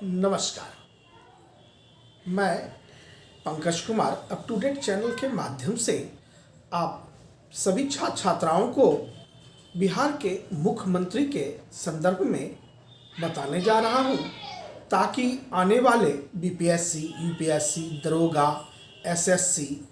नमस्कार। मैं Pankaj Kumar up to date channel के माध्यम से आप सभी छात्र छात्राओं को बिहार के मुख्यमंत्री के संदर्भ में बताने जा रहा हूं, ताकि आने वाले बीपीएससी, यूपीएससी, दरोगा, एसएससी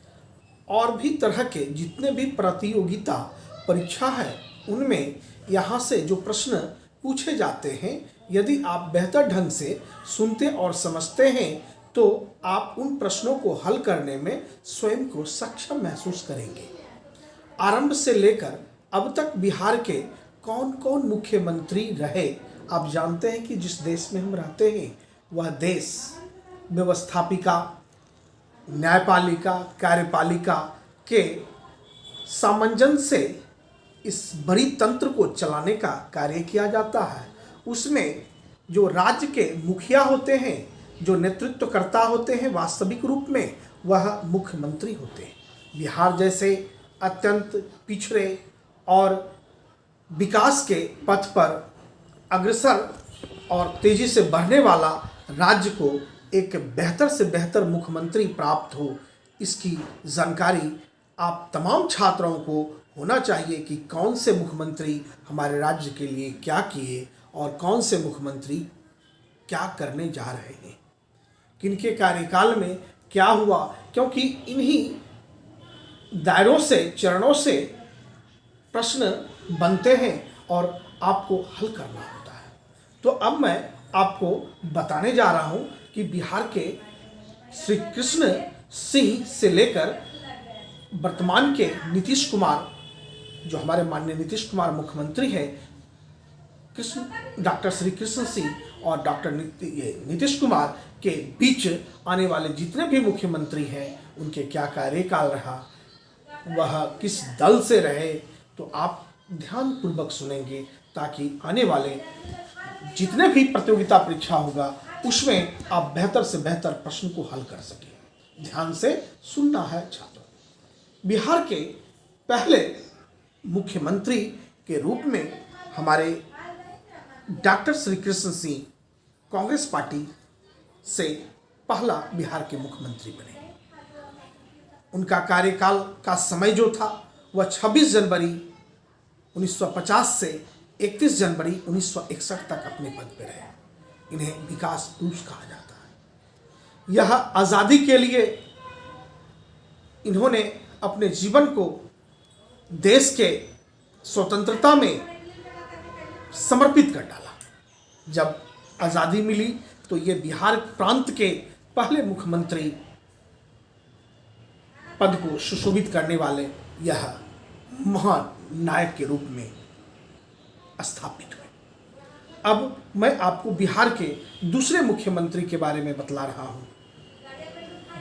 और भी तरह के जितने भी प्रतियोगिता परीक्षा है उनमें यहाँ से जो प्रश्न पूछे जाते हैं, यदि आप बेहतर ढंग से सुनते और समझते हैं तो आप उन प्रश्नों को हल करने में स्वयं को सक्षम महसूस करेंगे। आरंभ से लेकर अब तक बिहार के कौन कौन मुख्यमंत्री रहे, आप जानते हैं कि जिस देश में हम रहते हैं वह देश व्यवस्थापिका, न्यायपालिका, कार्यपालिका के सामंजस्य से इस बड़ी तंत्र को चलाने का कार्य किया जाता है। उसमें जो राज्य के मुखिया होते हैं, जो नेतृत्वकर्ता होते हैं, वास्तविक रूप में वह मुख्यमंत्री होते हैं। बिहार जैसे अत्यंत पिछड़े और विकास के पथ पर अग्रसर और तेजी से बढ़ने वाला राज्य को एक बेहतर से बेहतर मुख्यमंत्री प्राप्त हो, इसकी जानकारी आप तमाम छात्रों को होना चाहिए कि कौन से मुख्यमंत्री हमारे राज्य के लिए क्या किए और कौन से मुख्यमंत्री क्या करने जा रहे हैं, किनके कार्यकाल में क्या हुआ, क्योंकि इन्हीं दायरों से, चरणों से प्रश्न बनते हैं और आपको हल करना होता है। तो अब मैं आपको बताने जा रहा हूं कि बिहार के श्री कृष्ण सिंह से लेकर वर्तमान के नीतीश कुमार, जो हमारे माननीय नीतीश कुमार मुख्यमंत्री हैं, डॉक्टर श्री कृष्ण सिंह और डॉक्टर नीतीश कुमार के बीच आने वाले जितने भी मुख्यमंत्री हैं उनके क्या कार्यकाल रहा, वह किस दल से रहे, तो आप ध्यानपूर्वक सुनेंगे ताकि आने वाले जितने भी प्रतियोगिता परीक्षा होगा उसमें आप बेहतर से बेहतर प्रश्न को हल कर सकें। ध्यान से सुनना है छात्रों। बिहार के पहले मुख्यमंत्री के रूप में हमारे डॉक्टर श्री कृष्ण सिंह कांग्रेस पार्टी से पहला बिहार के मुख्यमंत्री बने। उनका कार्यकाल का समय जो था वह 26 जनवरी 1950 से 31 जनवरी 1961 तक अपने पद पर रहे। इन्हें विकास पुरुष कहा जाता है। यह आज़ादी के लिए इन्होंने अपने जीवन को देश के स्वतंत्रता में समर्पित कर डाला। जब आज़ादी मिली तो ये बिहार प्रांत के पहले मुख्यमंत्री पद को सुशोभित करने वाले यह महान नायक के रूप में स्थापित हुए। अब मैं आपको बिहार के दूसरे मुख्यमंत्री के बारे में बतला रहा हूँ।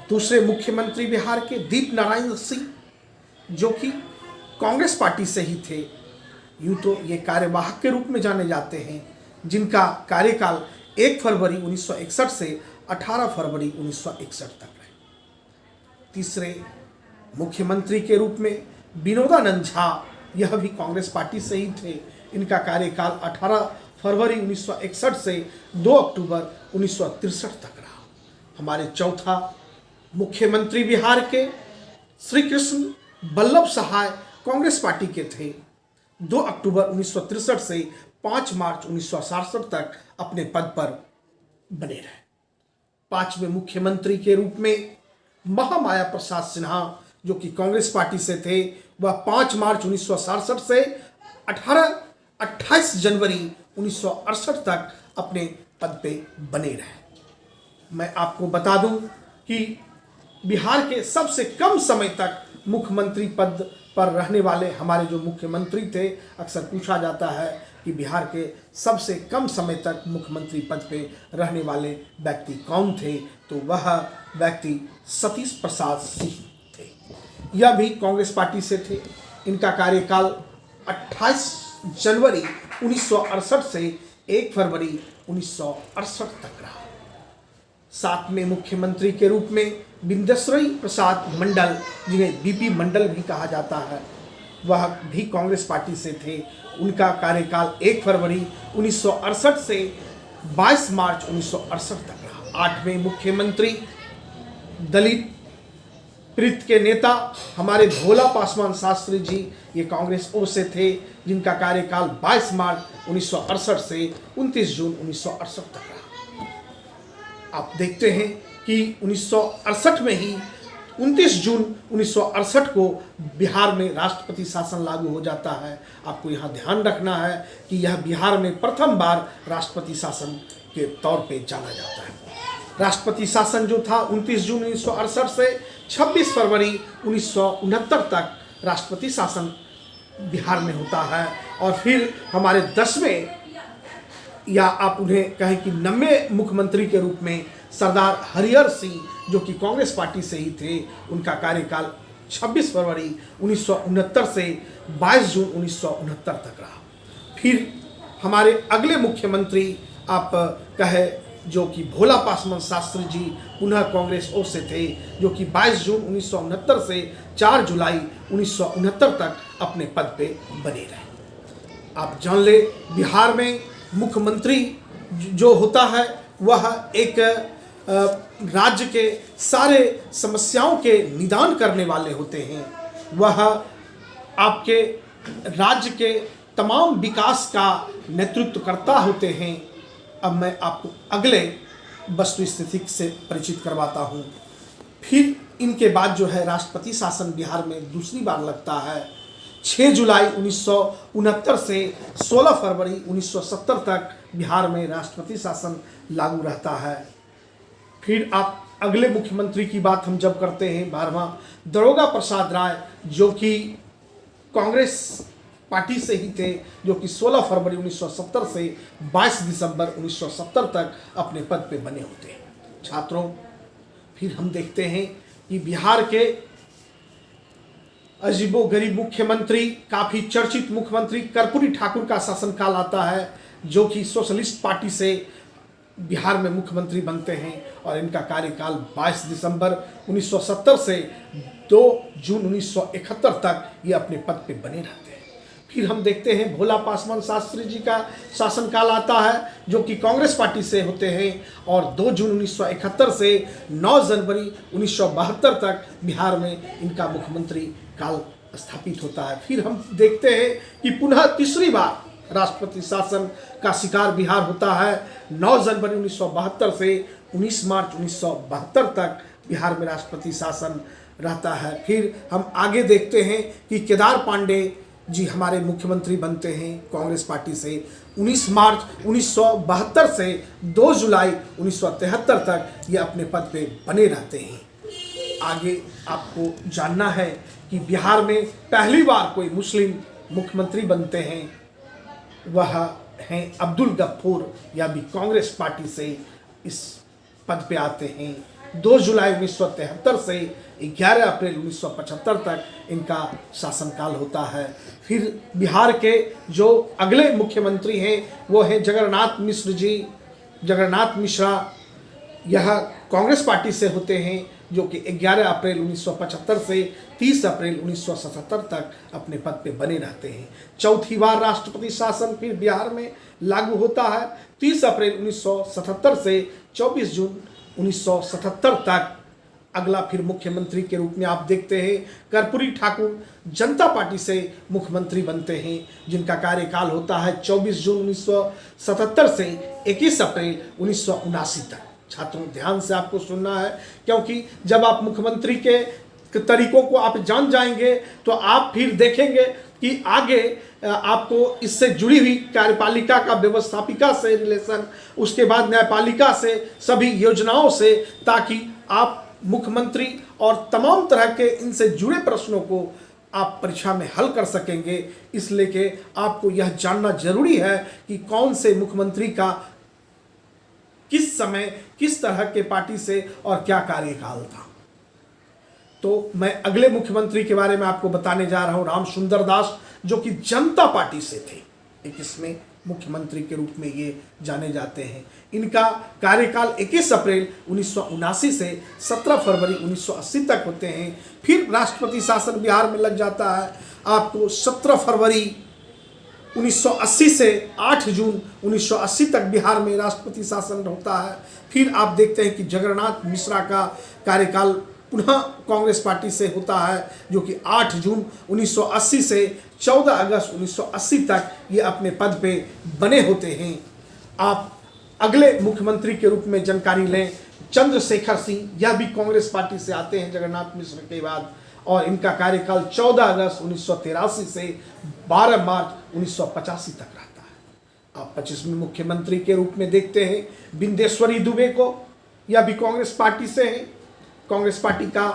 दूसरे मुख्यमंत्री बिहार के दीप नारायण सिंह, जो कि कांग्रेस पार्टी से ही थे, यूँ तो ये कार्यवाहक के रूप में जाने जाते हैं, जिनका कार्यकाल 1 फरवरी 1961 से 18 फरवरी 1961 तक रहे। तीसरे मुख्यमंत्री के रूप में विनोदानंद झा, यह भी कांग्रेस पार्टी से ही थे। इनका कार्यकाल 18 फरवरी 1961 से 2 अक्टूबर 1963 तक रहा। हमारे चौथा मुख्यमंत्री बिहार के श्री कृष्ण वल्लभ सहाय कांग्रेस पार्टी के थे। 2 अक्टूबर 1963 से 5 मार्च 1967 तक अपने पद पर बने रहे। पांचवें मुख्यमंत्री के रूप में महामाया प्रसाद सिन्हा, जो कि कांग्रेस पार्टी से थे, वह 5 मार्च 1967 से 28 जनवरी 1968 तक अपने पद पे बने रहे। मैं आपको बता दूं कि बिहार के सबसे कम समय तक मुख्यमंत्री पद पर रहने वाले हमारे जो मुख्यमंत्री थे, अक्सर पूछा जाता है कि बिहार के सबसे कम समय तक मुख्यमंत्री पद पे रहने वाले व्यक्ति कौन थे, तो वह व्यक्ति सतीश प्रसाद सिंह थे। यह भी कांग्रेस पार्टी से थे। इनका कार्यकाल 28 जनवरी 1968 से 1 फरवरी 1968 तक रहा। सातवें मुख्यमंत्री के रूप में विंध्येश्वरी प्रसाद मंडल, जिन्हें बीपी मंडल भी कहा जाता है, वह भी कांग्रेस पार्टी से थे। उनका कार्यकाल 1 फरवरी 1968 से 22 मार्च 1968 तक रहा। 8वें मुख्यमंत्री दलित प्रीत के नेता हमारे भोला पासवान शास्त्री जी, ये कांग्रेस ओर से थे, जिनका कार्यकाल 22 मार्च 1968 से 29 जून 1968 तक रहा। आप देखते हैं कि 1968 में ही 29 जून 1968 को बिहार में राष्ट्रपति शासन लागू हो जाता है। आपको यहाँ ध्यान रखना है कि यह बिहार में प्रथम बार राष्ट्रपति शासन के तौर पे जाना जाता है। राष्ट्रपति शासन जो था 29 जून 1968 से 26 फरवरी 1969 तक राष्ट्रपति शासन बिहार में होता है। और फिर हमारे 10वें या आप उन्हें कहें कि 90वें मुख्यमंत्री के रूप में सरदार हरिहर सिंह, जो कि कांग्रेस पार्टी से ही थे, उनका कार्यकाल 26 फरवरी 1969 से 22 जून 1969 तक रहा। फिर हमारे अगले मुख्यमंत्री आप कहे जो कि भोला पासवान शास्त्री जी पुनः कांग्रेस ओर से थे, जो कि 22 जून 1969 से 4 जुलाई 1969 तक अपने पद पे बने रहे। आप जान ले, बिहार में मुख्यमंत्री जो होता है वह एक राज्य के सारे समस्याओं के निदान करने वाले होते हैं। वह आपके राज्य के तमाम विकास का नेतृत्व करता होते हैं। अब मैं आपको अगले वस्तु स्थिति से परिचित करवाता हूँ। फिर इनके बाद जो है राष्ट्रपति शासन बिहार में दूसरी बार लगता है। 6 जुलाई 1969 से 16 फरवरी 1970 तक बिहार में राष्ट्रपति शासन लागू रहता है। फिर आप अगले मुख्यमंत्री की बात हम जब करते हैं, 12वां दारोगा प्रसाद राय, जो कि कांग्रेस पार्टी से ही थे, जो कि 16 फरवरी 1970 से 22 दिसंबर 1970 तक अपने पद पे बने होते हैं। छात्रों, फिर हम देखते हैं कि बिहार के अजीबोगरीब मुख्यमंत्री, काफ़ी चर्चित मुख्यमंत्री कर्पूरी ठाकुर का शासनकाल आता है, जो कि सोशलिस्ट पार्टी से बिहार में मुख्यमंत्री बनते हैं। और इनका कार्यकाल 22 दिसंबर 1970 से 2 जून 1971 तक ये अपने पद पे बने रहते हैं। फिर हम देखते हैं भोला पासवान शास्त्री जी का शासनकाल आता है, जो कि कांग्रेस पार्टी से होते हैं। और 2 जून 1971 से 9 जनवरी 1972 तक बिहार में इनका मुख्यमंत्री काल स्थापित होता है। फिर हम देखते हैं कि पुनः तीसरी बार राष्ट्रपति शासन का शिकार बिहार होता है। 9 जनवरी 1972 से 19 मार्च 1972 तक बिहार में राष्ट्रपति शासन रहता है। फिर हम आगे देखते हैं कि केदार पांडे जी हमारे मुख्यमंत्री बनते हैं कांग्रेस पार्टी से। 19 मार्च 1972 से 2 जुलाई 1973 तक ये अपने पद पे बने रहते हैं। आगे आपको जानना है कि बिहार में पहली बार कोई मुस्लिम मुख्यमंत्री बनते हैं, वह हैं अब्दुल गफ्फूर, या भी कांग्रेस पार्टी से इस पद पे आते हैं। 2 जुलाई 1973 से 11 अप्रैल 1975 तक इनका शासनकाल होता है। फिर बिहार के जो अगले मुख्यमंत्री हैं वो हैं जगन्नाथ मिश्र जी। जगन्नाथ मिश्रा यह कांग्रेस पार्टी से होते हैं, जो कि 11 अप्रैल 1975 से 30 अप्रैल 1977 तक अपने पद पे बने रहते हैं। चौथी बार राष्ट्रपति शासन फिर बिहार में लागू होता है। 30 अप्रैल 1977 से 24 जून 1977 तक। अगला फिर मुख्यमंत्री के रूप में आप देखते हैं कर्पूरी ठाकुर जनता पार्टी से मुख्यमंत्री बनते हैं, जिनका कार्यकाल होता है 24 जून 1977 से 21 अप्रैल 1979 तक। छात्रों, ध्यान से आपको सुनना है, क्योंकि जब आप मुख्यमंत्री के तरीकों को आप जान जाएंगे तो आप फिर देखेंगे कि आगे आपको इससे जुड़ी हुई कार्यपालिका का व्यवस्थापिका से रिलेशन, उसके बाद न्यायपालिका से, सभी योजनाओं से, ताकि आप मुख्यमंत्री और तमाम तरह के इनसे जुड़े प्रश्नों को आप परीक्षा में हल कर सकेंगे। इसलिए कि आपको यह जानना जरूरी है कि कौन से मुख्यमंत्री का किस समय किस तरह के पार्टी से और क्या कार्यकाल था। तो मैं अगले मुख्यमंत्री के बारे में आपको बताने जा रहा हूं, राम सुंदर दास, जो कि जनता पार्टी से थे। एक इसमें मुख्यमंत्री के रूप में ये जाने जाते हैं। इनका कार्यकाल 21 अप्रैल 1979 से 17 फरवरी 1980 तक होते हैं। फिर राष्ट्रपति शासन बिहार में लग जाता है। आपको 17 फरवरी 1980 से 8 जून 1980 तक बिहार में राष्ट्रपति शासन होता है। फिर आप देखते हैं कि जगन्नाथ मिश्रा का कार्यकाल पुनः कांग्रेस पार्टी से होता है, जो कि 8 जून 1980 से 14 अगस्त 1980 तक ये अपने पद पे बने होते हैं। आप अगले मुख्यमंत्री के रूप में जानकारी लें, चंद्रशेखर सिंह, यह भी कांग्रेस पार्टी से आते हैं जगन्नाथ मिश्र के बाद, और इनका कार्यकाल 14 अगस्त 1983 से 12 मार्च 1985 तक रहता है। आप 25वें मुख्यमंत्री के रूप में देखते हैं बिंदेश्वरी दुबे को, यह भी कांग्रेस पार्टी से हैं। कांग्रेस पार्टी का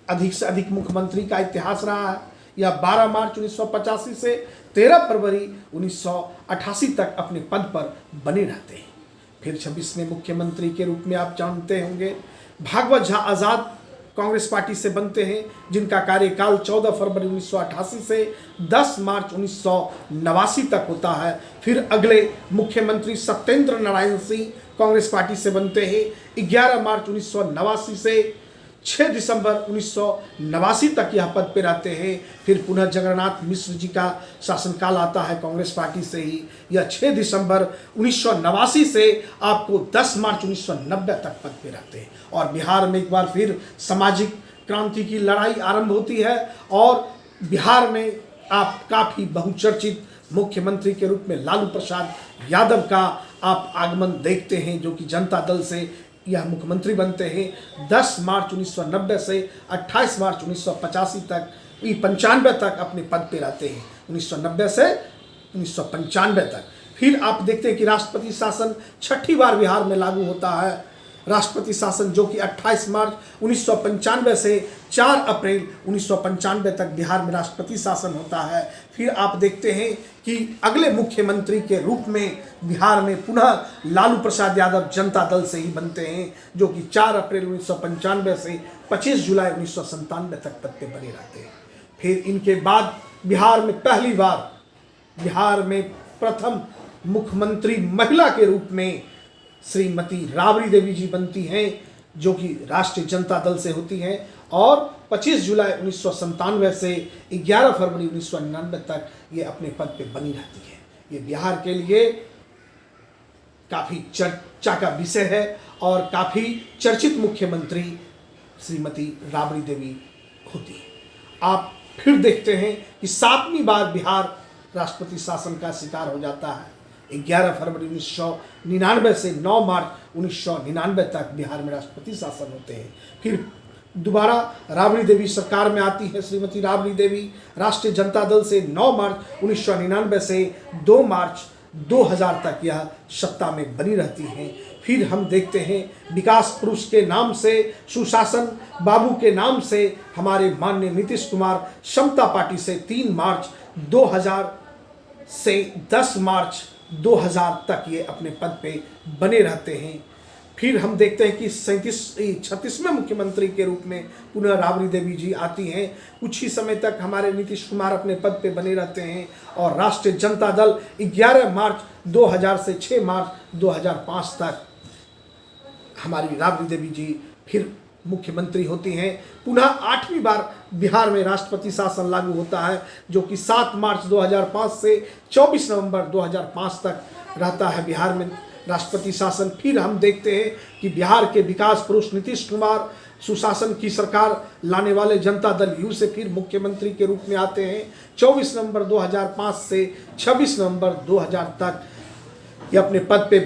अधिक से अधिक मुख्यमंत्री का इतिहास रहा है। यह 12 मार्च 1985 से 13 फरवरी 1988 तक अपने पद पर बने रहते हैं। फिर 26वें मुख्यमंत्री के रूप में आप जानते होंगे भागवत झा आज़ाद कांग्रेस पार्टी से बनते हैं, जिनका कार्यकाल 14 फरवरी 1988 से 10 मार्च 1989 तक होता है। फिर अगले मुख्यमंत्री सत्येंद्र नारायण सिंह कांग्रेस पार्टी से बनते हैं, 11 मार्च 1989 से 6 दिसंबर 1989 तक यह पद पे रहते हैं। फिर पुनः जगन्नाथ मिश्र जी का शासनकाल आता है कांग्रेस पार्टी से ही, यह 6 दिसंबर 1989 से आपको 10 मार्च 1990 तक पद पे रहते हैं। और बिहार में एक बार फिर सामाजिक क्रांति की लड़ाई आरंभ होती है और बिहार में आप काफ़ी बहुचर्चित मुख्यमंत्री के रूप में लालू प्रसाद यादव का आप आगमन देखते हैं, जो कि जनता दल से यह मुख्यमंत्री बनते हैं। 10 मार्च 1990 से 28 मार्च 1985 तक 95 तक अपने पद पे रहते हैं, 1990 से 1995 तक। फिर आप देखते हैं कि राष्ट्रपति शासन 6ठी बार बिहार में लागू होता है। राष्ट्रपति शासन जो कि 28 मार्च 1995 से 4 अप्रैल 1995 तक बिहार में राष्ट्रपति शासन होता है। फिर आप देखते हैं कि अगले मुख्यमंत्री के रूप में बिहार में पुनः लालू प्रसाद यादव जनता दल से ही बनते हैं, जो कि 4 अप्रैल 1995 से 25 जुलाई 1997 तक पद पे बने रहते हैं। फिर इनके बाद बिहार में पहली बार बिहार में प्रथम मुख्यमंत्री महिला के रूप में श्रीमती राबड़ी देवी जी बनती हैं, जो कि राष्ट्रीय जनता दल से होती हैं, और 25 जुलाई 1997 से 11 फरवरी 1999 तक ये अपने पद पे बनी रहती है। ये बिहार के लिए काफ़ी चर्चा का विषय है और काफ़ी चर्चित मुख्यमंत्री श्रीमती राबड़ी देवी होती है। आप फिर देखते हैं कि 7वीं बार बिहार राष्ट्रपति शासन का शिकार हो जाता है। 11 फरवरी 1999 से 9 मार्च 1999 तक बिहार में राष्ट्रपति शासन होते हैं। फिर दोबारा राबड़ी देवी सरकार में आती है श्रीमती राबड़ी देवी राष्ट्रीय जनता दल से 9 मार्च 1999 से 2 मार्च 2000 तक यह सत्ता में बनी रहती हैं। फिर हम देखते हैं विकास पुरुष के नाम से, सुशासन बाबू के नाम से हमारे माननीय नीतीश कुमार समता पार्टी से 3 मार्च 2000 से 10 मार्च 2000 तक ये अपने पद पे बने रहते हैं। फिर हम देखते हैं कि 36वें मुख्यमंत्री के रूप में पुनः राबड़ी देवी जी आती हैं। कुछ ही समय तक हमारे नीतीश कुमार अपने पद पे बने रहते हैं और राष्ट्रीय जनता दल 11 मार्च 2000 से 6 मार्च 2005 तक हमारी राबड़ी देवी जी फिर मुख्यमंत्री होती हैं। पुनः 8वीं बार बिहार में राष्ट्रपति शासन लागू होता है, जो कि 7 मार्च 2005 से 24 नवंबर 2005 तक रहता है बिहार में राष्ट्रपति शासन। फिर हम देखते हैं कि बिहार के विकास पुरुष नीतीश कुमार सुशासन की सरकार लाने वाले जनता दल यू से फिर मुख्यमंत्री के रूप में आते हैं। 24 नवंबर 2005 से 26 नवंबर 2000 तक ये अपने पद पे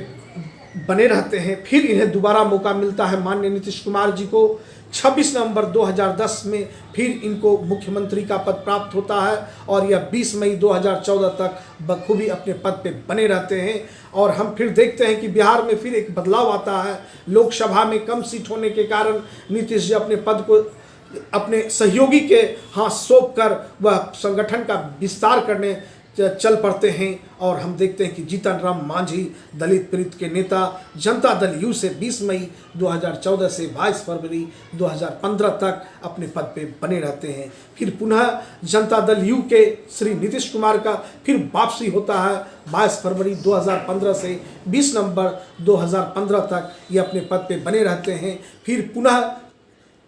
बने रहते हैं। फिर इन्हें दोबारा मौका मिलता है माननीय नीतीश कुमार जी को 26 नवंबर 2010 में फिर इनको मुख्यमंत्री का पद प्राप्त होता है और यह 20 मई 2014 तक बखूबी अपने पद पे बने रहते हैं। और हम फिर देखते हैं कि बिहार में फिर एक बदलाव आता है। लोकसभा में कम सीट होने के कारण नीतीश जी अपने पद को अपने सहयोगी के हाथ सौंप कर वह संगठन का विस्तार करने चल पड़ते हैं। और हम देखते हैं कि जीतन राम मांझी दलित प्रीत के नेता जनता दल यू से 20 मई 2014 से 22 फरवरी 2015 तक अपने पद पे बने रहते हैं। फिर पुनः जनता दल यू के श्री नीतीश कुमार का फिर वापसी होता है 22 फरवरी 2015 से 20 नवंबर 2015 तक ये अपने पद पे बने रहते हैं। फिर पुनः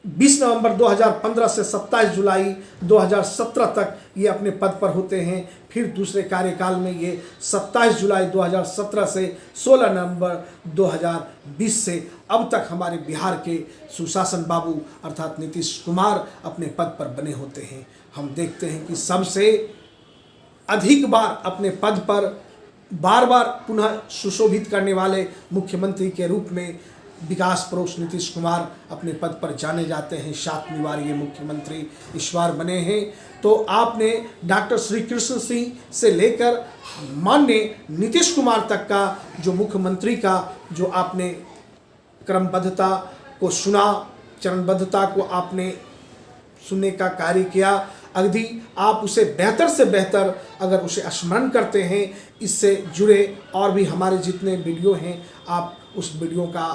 20 नवंबर 2015 से 27 जुलाई 2017 तक ये अपने पद पर होते हैं। फिर दूसरे कार्यकाल में ये 27 जुलाई 2017 से 16 नवंबर 2020 से अब तक हमारे बिहार के सुशासन बाबू अर्थात नीतीश कुमार अपने पद पर बने होते हैं। हम देखते हैं कि सबसे अधिक बार अपने पद पर बार बार पुनः सुशोभित करने वाले मुख्यमंत्री के रूप में विकास पुरुष नीतीश कुमार अपने पद पर जाने जाते हैं। 7वीं बार ये मुख्यमंत्री इस बार बने हैं। तो आपने डॉक्टर श्री कृष्ण सिंह से लेकर माननीय नीतीश कुमार तक का जो मुख्यमंत्री का जो आपने क्रमबद्धता को सुना, चरणबद्धता को आपने सुनने का कार्य किया, यदि आप उसे बेहतर से बेहतर अगर उसे स्मरण करते हैं, इससे जुड़े और भी हमारे जितने वीडियो हैं आप उस वीडियो का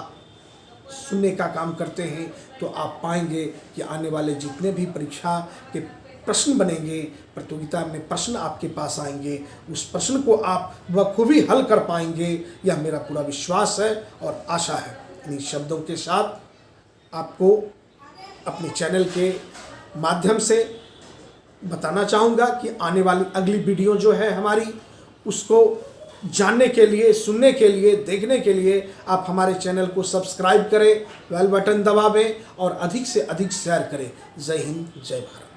सुनने का काम करते हैं, तो आप पाएंगे कि आने वाले जितने भी परीक्षा के प्रश्न बनेंगे, प्रतियोगिता में प्रश्न आपके पास आएंगे, उस प्रश्न को आप बखूबी हल कर पाएंगे, यह मेरा पूरा विश्वास है और आशा है। इन्हीं शब्दों के साथ आपको अपने चैनल के माध्यम से बताना चाहूँगा कि आने वाली अगली वीडियो जो है हमारी, उसको जानने के लिए, सुनने के लिए, देखने के लिए आप हमारे चैनल को सब्सक्राइब करें, बेल बटन दबावें और अधिक से अधिक शेयर करें। जय हिंद, जय भारत।